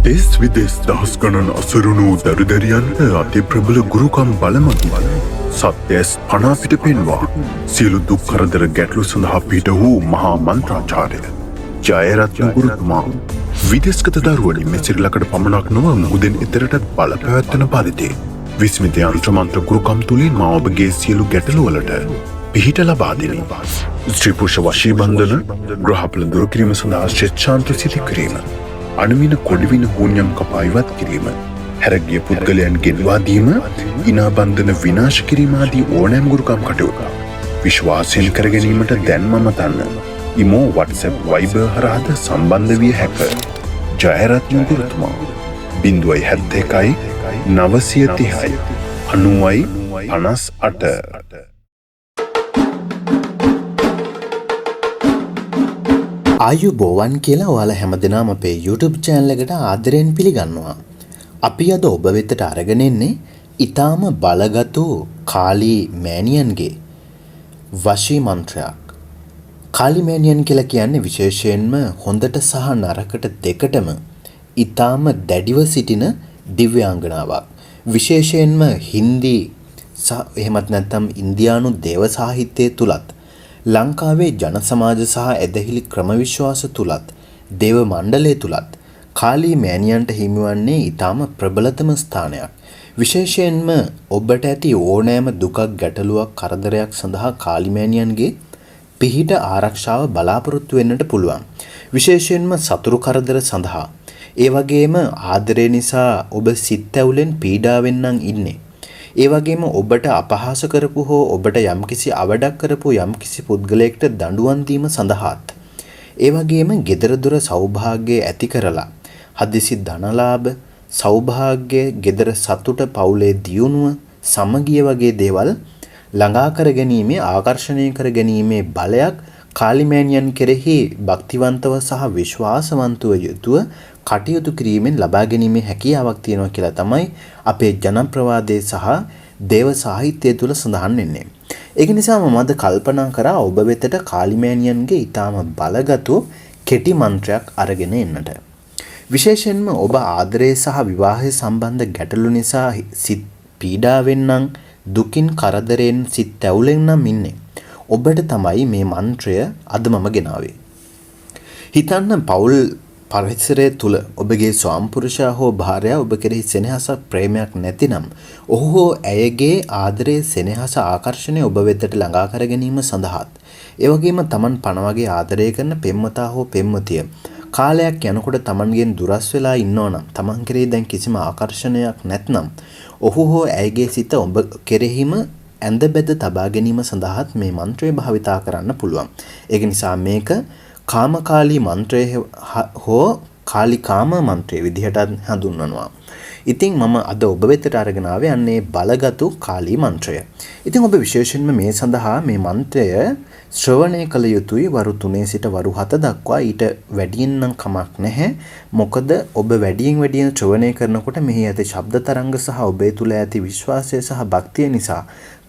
දෙස් විදෙස් දහස් ගණන් අසරුණු දරුදැරියන්ට අති ප්‍රබල ගුරුකම් බලමගින් සත්‍යස් පනාපිට පෙන්වා සියලු දුක් කරදර ගැටලු සඳහා පිට වූ මහා මන්ත්‍රාචාර්ය ජයරත්න ගුරුතුමා විදෙස්ගත දරුවනි මෙසිරිලකට පමණක් නොව මුහුදෙන් එතරටත් බල පැවැත්වන පරිදි විස්මිත යන්ත්‍රමන්ත්‍ර ගුරුකම් තුළින් මා ඔබගේ සියලු ගැටලුවලට පිහිට ලබා දෙනි. ස්ත්‍රී පුරුෂ වශී බන්ධන ග්‍රහපල දුරු කිරීම සඳහා ශ්‍රේෂ්ඨාන්ත සිදු කිරීම, අණුවින කොඩිවින හෝනියම් කපා ඉවත් කිරීම, හැරගිය පුද්ගලයන් ගෙන්වා දීම, ඉනා බන්ධන විනාශ කිරීම ආදී ඕනෑම ගුරුකම් කටයුතු විශ්වාසයෙන් කර ගැනීමට දැන් මම තන්න ඉමෝ WhatsApp Viber හරහාද සම්බන්ධ විය හැක. ජයරත්න ගුරුතුමා 071 930 9058. ආයුබෝවන් කියලා ඔයාලා හැමදෙනාම අපේ YouTube channel එකට ආදරයෙන් පිළිගන්නවා. අපි අද ඔබ වෙතට අරගෙන එන්නේ ඊටාම බලගතු කාලී මෑනියන්ගේ වශී මන්ත්‍රයක්. කාලී මෑනියන් කියලා කියන්නේ විශේෂයෙන්ම හොඳට සහ නරකට දෙකටම ඊටාම දැඩිව සිටින දිව්‍යාංගනාවක්. විශේෂයෙන්ම හින්දි එහෙමත් නැත්නම් ඉන්දියානු දේව සාහිත්‍යය තුලත් ලංකාවේ ජන සමාජ සහ ඇදහිලි ක්‍රම විශ්වාස තුලත් දේව මණ්ඩලය තුලත් කාලී මෑනියන්ට හිමිවන්නේ ඊටාම ප්‍රබලතම ස්ථානයක්. විශේෂයෙන්ම ඔබට ඇති ඕනෑම දුකක් ගැටලුවක් කරදරයක් සඳහා කාලී මෑනියන්ගේ පිහිට ආරක්ෂාව බලාපොරොත්තු වෙන්නට පුළුවන්. විශේෂයෙන්ම සතුරු කරදර සඳහා ඒ වගේම ආදරය නිසා ඔබ සිත් ඇවුලෙන් පීඩාවෙන් නම් ඉන්නේ. ඒ වගේම ඔබට අපහාස කරපු හෝ ඔබට යම්කිසි අවඩක් කරපු යම්කිසි පුද්ගලයෙක්ට දඬුවම් දීම සඳහාත් ඒ වගේම gedara dora සෞභාග්‍ය ඇති කරලා හදිසි ධනලාභ සෞභාග්‍ය gedara සතුට පවුලේ දියුණුව සමගිය වගේ දේවල් ළඟා කර ගැනීමේ ආකර්ෂණය කර ගැනීමේ බලයක් කාලී මෑනියන් කෙරෙහි භක්තිවන්තව සහ විශ්වාසවන්තව යුතුව කටයුතු කිරීමෙන් ලබා ගැනීමේ හැකියාවක් තියෙනවා කියලා තමයි අපේ ජනප්‍රවාදයේ සහ දේව සාහිත්‍යය තුල සඳහන් වෙන්නේ. ඒක නිසා මම අද කල්පනා කරා ඔබ වෙතට කාලී මෑනියන්ගේ ඊටාම බලගතු කෙටි මන්ත්‍රයක් අරගෙන එන්නට. විශේෂයෙන්ම ඔබ ආදරය සහ විවාහය සම්බන්ධ ගැටලු නිසා සිත් පීඩාවෙන් නම් දුකින් කරදරෙන් සිත් ඇවුලෙන් නම් ඉන්නේ. ඔබට තමයි මේ මන්ත්‍රය අද මම ගෙනාවේ. හිතන්න පෞල් පරිසරය තුල ඔබගේ ස්වාමිපුරුෂයා හෝ භාර්යාව ඔබ කෙරෙහි සෙනෙහසක් ප්‍රේමයක් නැතිනම් ඔහු හෝ ඇයගේ ආදරය සෙනෙහස ආකර්ෂණය ඔබ වෙතට ළඟා කර ගැනීම සඳහාත් ඒ වගේම Taman පණ වගේ ආදරය කරන පෙම්වතා හෝ පෙම්වතිය කාලයක් යනකොට Tamanගෙන් දුරස් වෙලා ඉන්නවනම් Taman කෙරෙහි දැන් කිසිම ආකර්ෂණයක් නැත්නම් ඔහු හෝ ඇයගේ සිත ඔබ කෙරෙහිම ඇඳ බැද තබා ගැනීම සඳහාත් මේ මන්ත්‍රය භාවිතා කරන්න පුළුවන්. ඒක නිසා මේක කාමකාලී මන්ත්‍රය හෝ කාලිකාම මන්ත්‍රය විදිහට හඳුන්වනවා. ඉතින් මම අද ඔබ වෙතට අරගෙන ආවේ අන්නේ බලගතු කාලී මන්ත්‍රය. ඉතින් ඔබ විශේෂයෙන්ම මේ සඳහා මේ මන්ත්‍රය ශ්‍රවණය කළ යුතුයි වරු 3 සිට වරු 7 දක්වා. ඊට වැඩියෙන් නම් කමක් නැහැ. මොකද ඔබ වැඩියෙන් ශ්‍රවණය කරනකොට මෙහි ඇති ශබ්ද තරංග සහ ඔබේ තුල ඇති විශ්වාසය සහ භක්තිය නිසා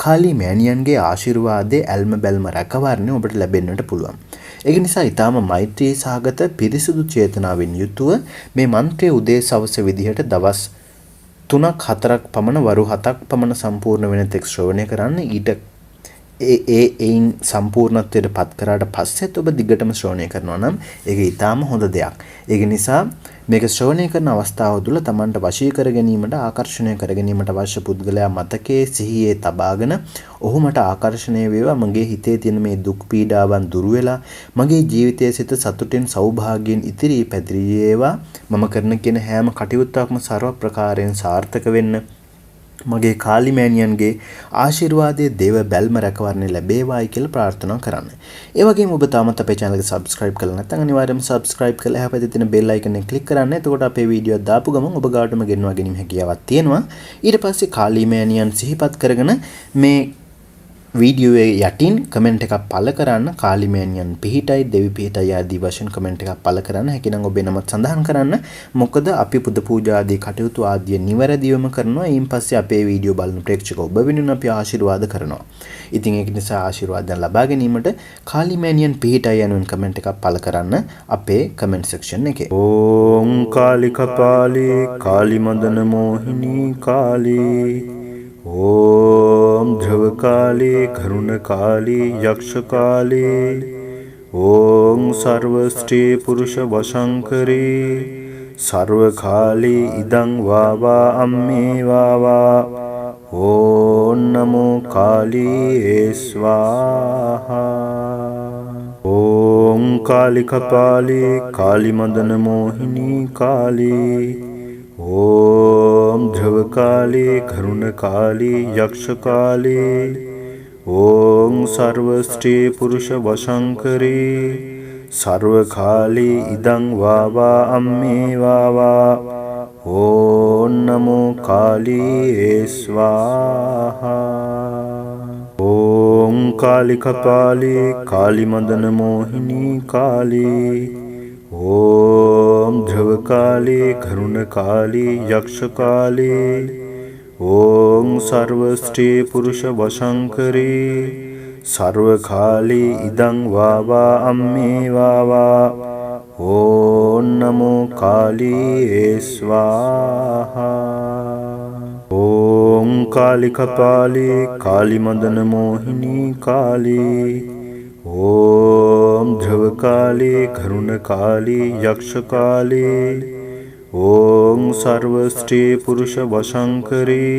කාලී මෑනියන්ගේ ආශිර්වාදයේ ඇල්ම බැල්ම රැකවරණය ඔබට ලැබෙන්නට පුළුවන්. ඒක නිසා ඊටාම මෛත්‍රී සහගත පිරිසුදු චේතනාවෙන් යුතුව මේ මන්ත්‍රය උදේ සවස විදිහට දවස් 3ක් 4ක් පමණ වරු 7ක් පමණ සම්පූර්ණ වෙන තෙක් ශ්‍රවණය කරන්න. ඊට ඒයින් සම්පූර්ණත්වයට පත් කරාට පස්සෙත් ඔබ දිගටම ශ්‍රවණය කරනවා නම් ඒක ඊටාම හොඳ දෙයක්. ඒක නිසා මේක ශ්‍රවණය කරන අවස්ථාව තුළ Tamanට වශී කර ගැනීමට ආකර්ෂණය කර ගැනීමට අවශ්‍ය පුද්ගලයා මතකයේ සිහියේ තබාගෙන ඔහු මට ආකර්ෂණය වේවා, මගේ හිතේ තියෙන මේ දුක් පීඩාවන් දුරු වෙලා මගේ ජීවිතයේ සිට සතුටින් සෞභාග්‍යයෙන් ඉතිරි පැතිරී ඒවා, මම කරන කියන හැම කටයුත්තක්ම ਸਰව ප්‍රකාරයෙන් සාර්ථක වෙන්න මගේ කාලී මෑනියන්ගේ ආශිර්වාදයේ දේව බැල්ම රැකවරණය ලැබේවායි කියලා ප්‍රාර්ථනා කරන්න. ඒ වගේම ඔබ තාමත් අපේ channel එක subscribe කරලා නැත්නම් අනිවාර්යයෙන්ම subscribe කරලා එහා පැත්තේ තියෙන bell icon එක click කරන්න. එතකොට අපේ වීඩියෝ දාපු ගමන් ඔබ ගාටම ගෙන්වා ගැනීම හැකියාවක් තියෙනවා. ඊට පස්සේ කාලී මෑනියන් සිහිපත් කරගෙන මේ වීඩියෝ යටින් කමෙන්ට් එකක් පළ කරන්න. කාලිමෑනියන් පිහිටයි දෙවි පිහිටයි ආදී වශයෙන් කමෙන්ට් එකක් පළ කරන්න. හැකිනම් ඔබේ නමත් සඳහන් කරන්න. මොකද අපි පුද පූජා ආදී කටයුතු ආදී නිවැරදිවම කරනවා. ඊයින් පස්සේ අපේ වීඩියෝ බලන ප්‍රේක්ෂක ඔබ වෙනුවෙන් අපි ආශිර්වාද කරනවා. ඉතින් ඒක නිසා ආශිර්වාදයන් ලබා ගැනීමට කාලිමෑනියන් පිහිටයි යනුවෙන් කමෙන්ට් එකක් පළ කරන්න අපේ කමෙන්ට් සෙක්ෂන් එකේ. ඕම් කාලිකපාලී කාලිමදන මෝහිනී කාලී ओम ध्रुवकाली करुणकाली यक्षकाली ओम सर्वस्त्री पुरुष वशंकरी सर्वकाली इदं वावा अम्मे वावा ओम नमो काली स्वाहा ओम कालिकपाली कालीमदन मोहिनी काली ओम ध्रुवकाली करुणकाली यक्षकाली ओम सर्वस्त्री पुरुष वशंकरी सर्वकाली इदं वावा अम्मे वावा ओम नमो काली स्वाहा ओम कालिकपाली कालीमदन मोहिनी काली ओम ध्रुवकाली करुणकाली यक्षकाली ओम सर्वस्त्री पुरुष वशंकरी सर्वकाली इदं वावा अम्मे वावा ओम नमो काली स्वाहा ओम कालिकपाली कालीमदन मोहिनी काली ओम ध्रुवकाली करुणकाली यक्षकाली ओम सर्वस्त्री पुरुष वशंकरी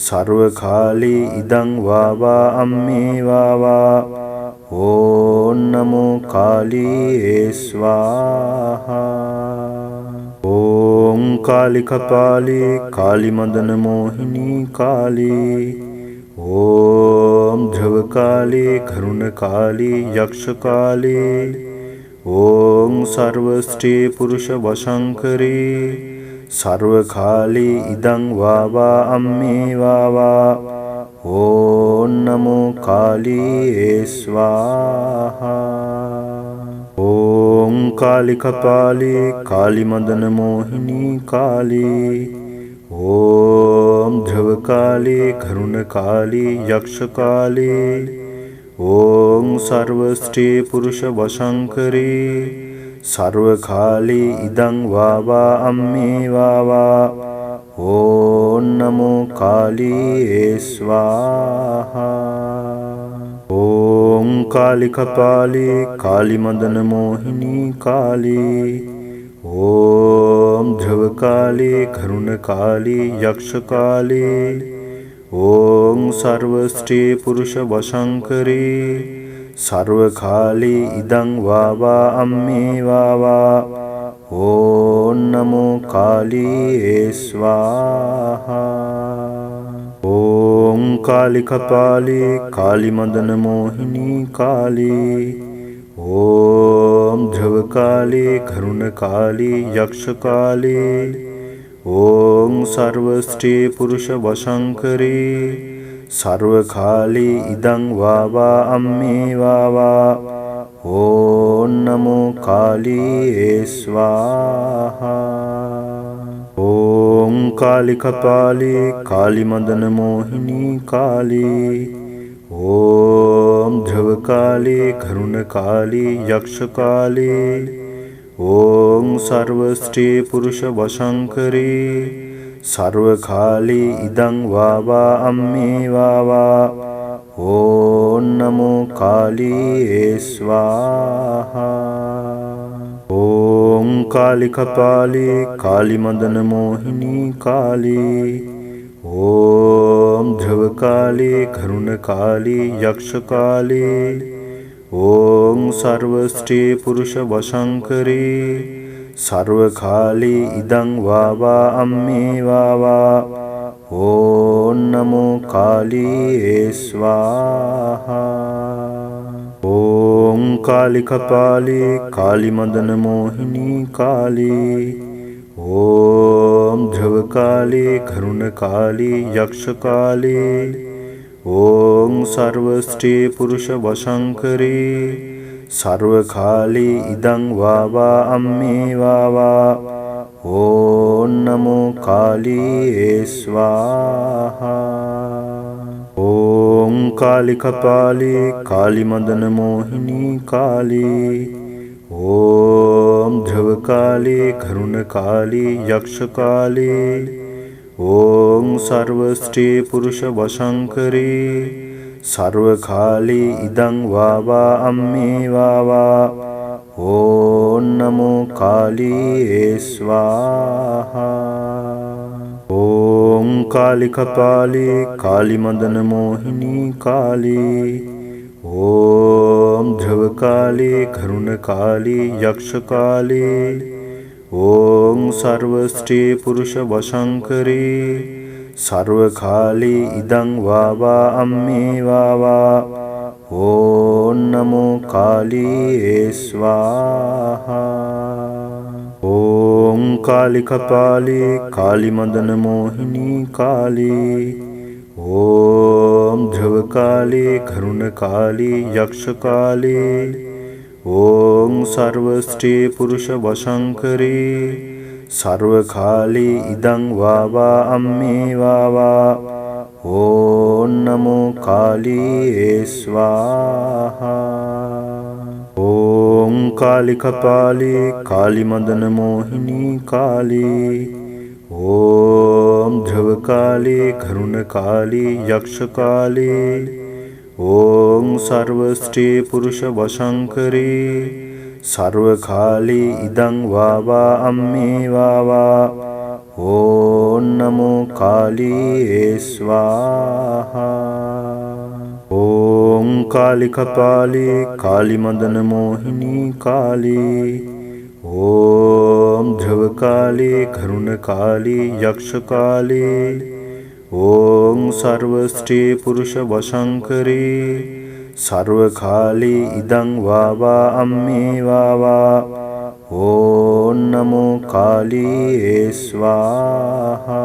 सर्वकाली इदं वावा अम्मे वावा ओम नमो काली स्वाहा ओम कालिकपाली कालीमदन मोहिनी काली ओम ध्रुवकाली करुणकाली यक्षकाली ओम सर्वस्त्री पुरुष वशंकरी सर्वकाली इदं वावा अम्मे वावा ओम नमो काली स्वाहा ओम कालिकपाली कालीमदन मोहिनी काली ओम ध्रुवकाली करुणकाली यक्षकाली ओम सर्वस्त्री पुरुष वशंकरी सर्वकाली इदं वावा अम्मे वावा ओम नमो काली स्वाहा ओम कालिकपाली कालीमदन मोहिनी काली ओम ध्रुवकाली करुणकाली यक्षकाली ओम सर्वस्त्री पुरुष वशंकरी सर्वकाली इदं वावा अम्मे वावा ओम नमो काली स्वाहा ओम कालिकपाली कालीमदन मोहिनी काली ओम ध्रुवकाली करुणकाली यक्षकाली ओम सर्वस्त्री पुरुष वशंकरी सर्वकाली इदं वावा अम्मे वावा ओम नमो काली स्वाहा ओम कालिकपाली कालीमदन मोहिनी काली ओम ध्रुवकाली करुणकाली यक्षकाली ओम सर्वस्त्री पुरुष वशंकरी सर्वकाली इदं वावा अम्मे वावा ओम नमो काली स्वाहा ओम कालिकपाली कालीमदन मोहिनी काली ओम ध्रुवकाली करुणकाली यक्षकाली ओम सर्वस्त्री पुरुष वशंकरी सर्वकाली इदं वावा अम्मे वावा ओम नमो काली स्वाहा ओम कालिकपाली कालीमदन मोहिनी काली ओम ध्रुवकाली करुणकाली यक्षकाली ॐ सर्वस्त्री पुरुष वशङ्करी सर्वकाली इदं वावा अम्मे वावा ॐ नमो कालीये स्वाहा ॐ कालिकपाली कालीमदनमोहिनी काली ॐ ध्रुवकाली करुणकाली यक्षकाली ॐ सर्वस्त्री पुरुष वशङ्करी सर्वकाली इदं वावा अम्मे वावा ॐ नमो कालीये स्वाहा ॐ कालिकपाली कालीमदनमोहिनी काली ॐ ध्रुवकाली करुणकाली यक्षकाली ॐ सर्वस्त्री पुरुष वशङ्करी सर्वकाली इदं वावा अम्मे वावा ॐ नमो कालीये स्वाहा ॐ कालिकपाली कालीमदनमोहिनी काली ॐ ध्रुवकाली करुणकाली यक्षकाली ॐ सर्वस्त्री पुरुष वशङ्करी सर्वकाली इदं वावा अम्मे वावा ॐ नमो कालीये स्वाहा ॐ कालिकपाली कालीमदनमोहिनी काली ॐ ध्रुवकाली करुणकाली यक्षकाली ॐ सर्वस्त्री पुरुष वशङ्करी सर्वकाली इदं वावा अम्मे वावा ॐ नमो कालीये स्वाहा ॐ कालिकपाली कालीमदनमोहिनी काली ॐ ध्रुवकाली करुणकाली यक्षकाली ॐ सर्वस्त्री पुरुष वशङ्करी सर्वकाली इदं वावा अम्मे वावा ॐ नमो कालीये स्वाहा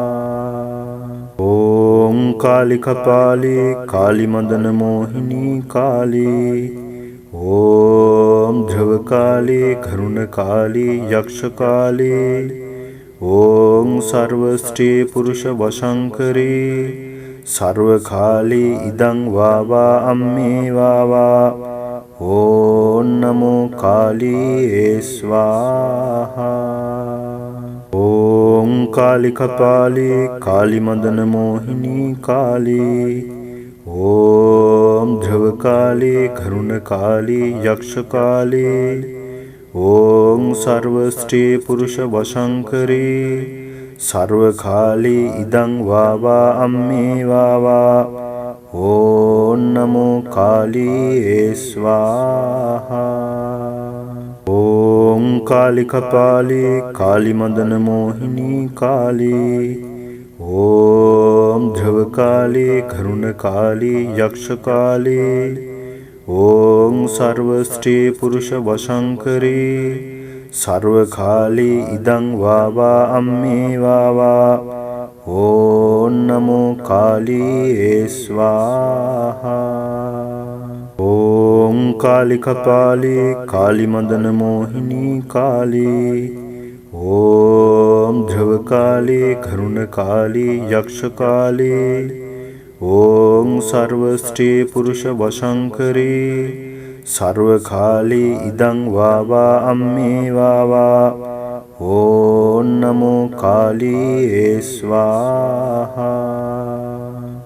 ॐ कालिकपाली कालीमदनमोहिनी काली ॐ ध्रुवकाली करुणकाली यक्षकाली ॐ सर्वस्त्री पुरुष वशङ्करी सर्वकाली इदं वावा अम्मे वावा ॐ नमो कालीये स्वाहा ॐ कालिकपाली कालीमदनमोहिनी काली ॐ ध्रुवकाली करुणकाली यक्षकाली ॐ सर्वस्त्री पुरुष वशङ्करी सर्वकाली इदं वावा अम्मे वावा ॐ नमो कालीये स्वाहा ॐ कालिकपाली कालीमदनमोहिनी काली ॐ ध्रुवकाली करुणकाली यक्षकाली ॐ सर्वस्त्री पुरुष वशङ्करी सर्वकाली इदं वावा अम्मे वावा ॐ नमो कालीये स्वाहा ॐ कालिकपाली कालीमदनमोहिनी काली ॐ ध्रुवकाली करुणकाली यक्षकाली ॐ सर्वस्त्री पुरुष वशङ्करी सर्वकाली इदं वावा अम्मे वावा ॐ नमो कालीये स्वाहा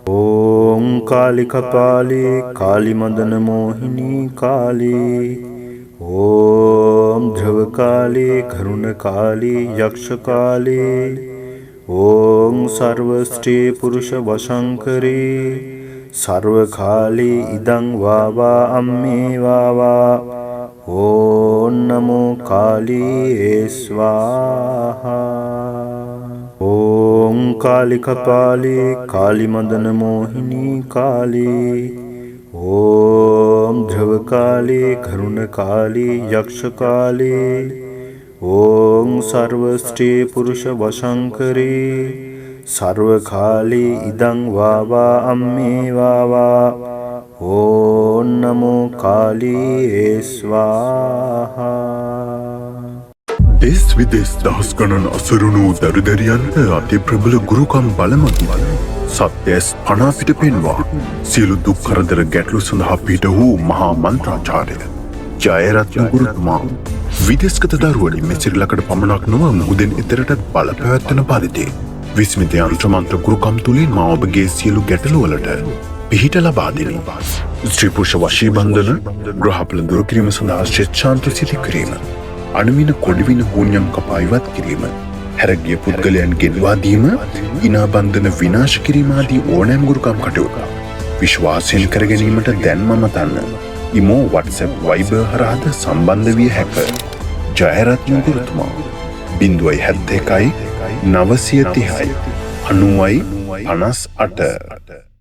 ॐ कालिकपाली कालीमदनमोहिनी काली ॐ ध्रुवकाली करुणकाली यक्षकाली ॐ सर्वस्त्री पुरुष वशङ्करी सर्वकाली इदं वावा अम्मे वावा ॐ नमो कालीये स्वाहा ॐ कालिकपाली कालीमदनमोहिनी काली ॐ ध्रुवकाली करुणकाली यक्षकाली ॐ सर्वस्त्री पुरुष वशङ्करी සර්වකාලේ ඉදං වාවා අම්මේ වාවා ඕන් නමෝ කාලේ ස්වාහා. දෙස් විදෙස් දහස් ගණන් අසරුණු දරුදැරියන්ට අති ප්‍රබල ගුරුකම් බලමගින් සත්‍යස් පනාසිට පෙන්වා සියලු දුක් කරදර ගැටලු සඳහා පිහිට වූ මහා මන්ත්‍රාචාර්ය ජයරත්න ගුරුතුමා විදෙස්ගත දරුවනි මෙසිරිලකට පමණක් නොව මුහුදෙන් එතරට බල පැවැත්වන පරිදි විස්මිත යන්ත්‍ර මන්ත්‍ර ගුරුකම් තුලින් මා ඔබගේ සියලු ගැටලුවලට පිහිට ලබා දෙන ස්ත්‍රී පුරුෂ වශී බන්ධන ග්‍රහපල දුරු කිරීම සඳහා ශික්ෂාන්ත සිදු කිරීම අනුමින කොඩිවින හෝනියම් කපා ඉවත් කිරීම හැරගිය පුද්ගලයන් ගෙන්වා දීම ඉනා බන්ධන විනාශ කිරීම ආදී ඕනෑම ගුරුකම් කටයුතු විශ්වාසයෙන් කර ගැනීමට දැන්ම මතන්න ඉමෝ WhatsApp Viber හරහාද සම්බන්ධ විය හැක. ජයරත්න ගුරුතුමා 071 930 90 58